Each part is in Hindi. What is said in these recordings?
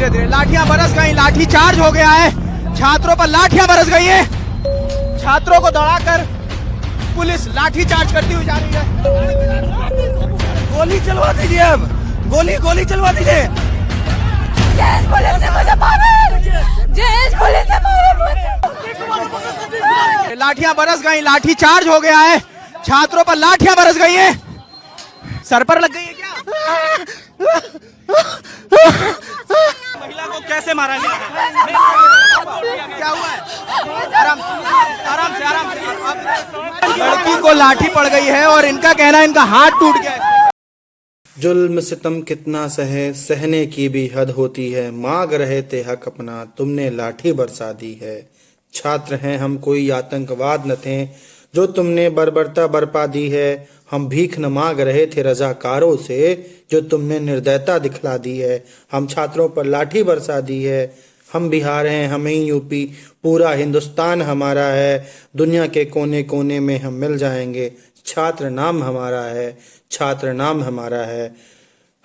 धीरे धीरे लाठियां बरस गई, लाठी चार्ज हो गया है, छात्रों पर लाठियां बरस गई है। छात्रों को दौड़ाकर पुलिस लाठी चार्ज करती हुई जा रही है। गोली चलवा दीजिए, अब गोली चलवा दीजिए। लाठियां बरस गई, लाठी चार्ज हो गया है, छात्रों पर लाठियां बरस गई है। सर पर लग गई है क्या? महिला को कैसे मारा गया? क्या हुआ है? आराम आराम से। लड़की को लाठी पड़ गई है और इनका कहना है इनका हाथ टूट गया है। जुल्म सितम कितना सहे, सहने की भी हद होती है। मांग रहे थे हक अपना, तुमने लाठी बरसा दी है। छात्र हैं हम, कोई आतंकवाद न थे, जो तुमने बर्बरता बरपा दी है। हम भीख न मांग रहे थे रजाकारों से, जो तुमने निर्दयता दिखला दी है। हम छात्रों पर लाठी बरसा दी है। हम बिहार हैं, हम ही यूपी, पूरा हिंदुस्तान हमारा है। दुनिया के कोने कोने में हम मिल जाएंगे। छात्र नाम हमारा है, छात्र नाम हमारा है।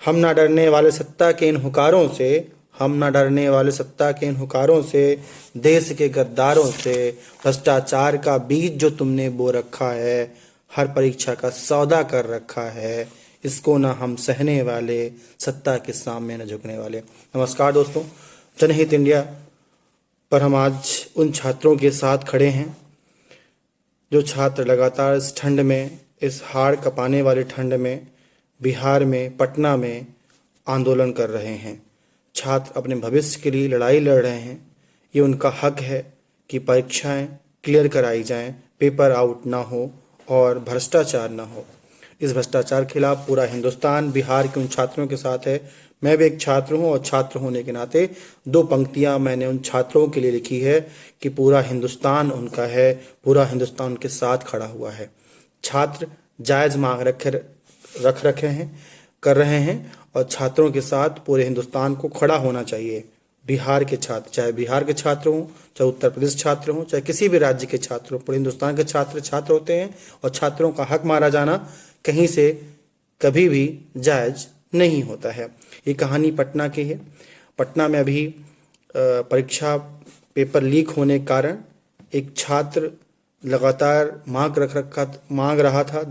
हम ना डरने वाले सत्ता के इन हुकारों से, हम ना डरने वाले सत्ता के इन हुकारों से, देश के गद्दारों से। भ्रष्टाचार का बीज जो तुमने बो रखा है, हर परीक्षा का सौदा कर रखा है। इसको ना हम सहने वाले, सत्ता के सामने न झुकने वाले। नमस्कार दोस्तों, जनहित इंडिया पर हम आज उन छात्रों के साथ खड़े हैं जो छात्र लगातार इस ठंड में, इस हाड़ कपाने वाली ठंड में बिहार में, पटना में आंदोलन कर रहे हैं। छात्र अपने भविष्य के लिए लड़ाई लड़ रहे हैं। ये उनका हक है कि परीक्षाएं क्लियर कराई जाएं, पेपर आउट ना हो और भ्रष्टाचार ना हो। इस भ्रष्टाचार के खिलाफ पूरा हिंदुस्तान बिहार के उन छात्रों के साथ है। मैं भी एक छात्र हूं और छात्र होने के नाते दो पंक्तियां मैंने उन छात्रों के लिए लिखी है कि पूरा हिंदुस्तान उनका है, पूरा हिंदुस्तान उनके साथ खड़ा हुआ है। छात्र जायज़ मांग रख रखे हैं, कर रहे हैं और छात्रों के साथ पूरे हिंदुस्तान को खड़ा होना चाहिए। बिहार के छात्र, चाहे बिहार के छात्र हों, चाहे उत्तर प्रदेश छात्र हों, चाहे किसी भी राज्य के छात्र हों, पूरे हिंदुस्तान के छात्र होते हैं और छात्रों का हक मारा जाना कहीं से कभी भी जायज़ नहीं होता है। ये कहानी पटना की है। पटना में अभी परीक्षा पेपर लीक होने के कारण एक छात्र लगातार मांग रहा था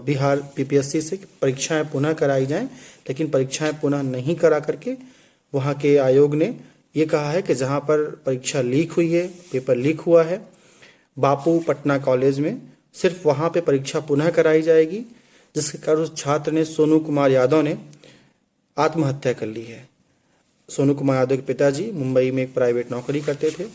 बिहार पीपीएससी से कि परीक्षाएं पुनः कराई जाएं, लेकिन परीक्षाएं पुनः नहीं करा करके वहां के आयोग ने ये कहा है कि जहां पर परीक्षा लीक हुई है, पेपर लीक हुआ है, बापू पटना कॉलेज में, सिर्फ वहां पे परीक्षा पुनः कराई जाएगी। जिसके कारण उस छात्र ने, सोनू कुमार यादव ने आत्महत्या कर ली है। सोनू कुमार यादव के पिताजी मुंबई में एक प्राइवेट नौकरी करते थे,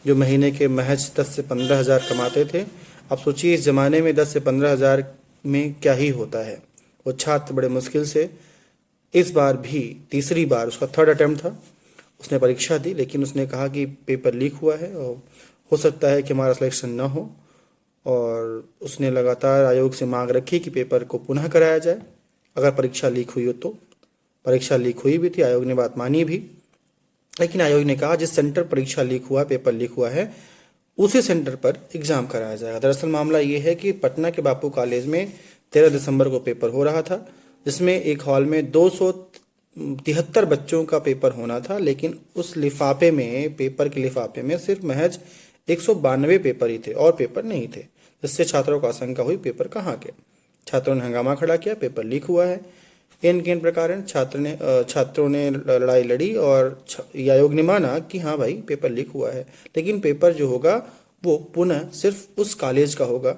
जो महीने के महज 10 से 15 हज़ार कमाते थे। अब सोचिए इस ज़माने में 10 से 15 हज़ार में क्या ही होता है। वो छात्र बड़े मुश्किल से, इस बार भी तीसरी बार, उसका थर्ड अटेम्प्ट था, उसने परीक्षा दी, लेकिन उसने कहा कि पेपर लीक हुआ है और हो सकता है कि हमारा सिलेक्शन ना हो। और उसने लगातार आयोग से मांग रखी कि पेपर को पुनः कराया जाए अगर परीक्षा लीक हुई हो तो। परीक्षा लीक हुई भी थी, आयोग ने बात मानी भी, लेकिन आयोग ने कहा जिस सेंटर परीक्षा लीक हुआ, पेपर लीक हुआ है, उसी सेंटर पर एग्ज़ाम कराया जाएगा। दरअसल मामला ये है कि पटना के बापू कॉलेज में 13 दिसंबर को पेपर हो रहा था, जिसमें एक हॉल में 273 बच्चों का पेपर होना था, लेकिन उस लिफाफे में, पेपर के लिफाफे में सिर्फ महज 192 पेपर ही थे और पेपर नहीं थे, जिससे छात्रों को आशंका हुई पेपर कहाँ के। छात्रों ने हंगामा खड़ा किया, पेपर लीक हुआ है। इन किन प्रकार छात्रों ने लड़ाई लड़ी और आयोग ने माना कि हाँ भाई पेपर लीक हुआ है, लेकिन पेपर जो होगा वो पुनः सिर्फ उस कॉलेज का होगा।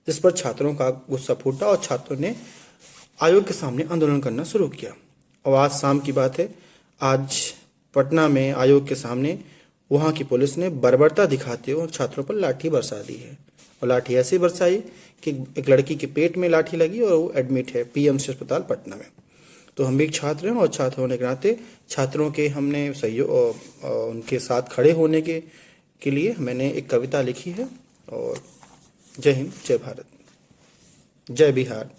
जिस पर छात्रों का गुस्सा फूटा और छात्रों ने आयोग के सामने आंदोलन करना शुरू किया। और आज शाम की बात है, आज पटना में आयोग के सामने वहाँ की पुलिस ने बर्बरता दिखाते हुए छात्रों पर लाठी बरसा दी है। और लाठी ऐसी बरसाई कि एक लड़की के पेट में लाठी लगी और वो एडमिट है पीएमसी अस्पताल पटना में। तो हम भी एक छात्र हैं और छात्र होने के नाते छात्रों के हमने सहयोग, उनके साथ खड़े होने के लिए मैंने एक कविता लिखी है। और जय हिंद, जय भारत, जय बिहार।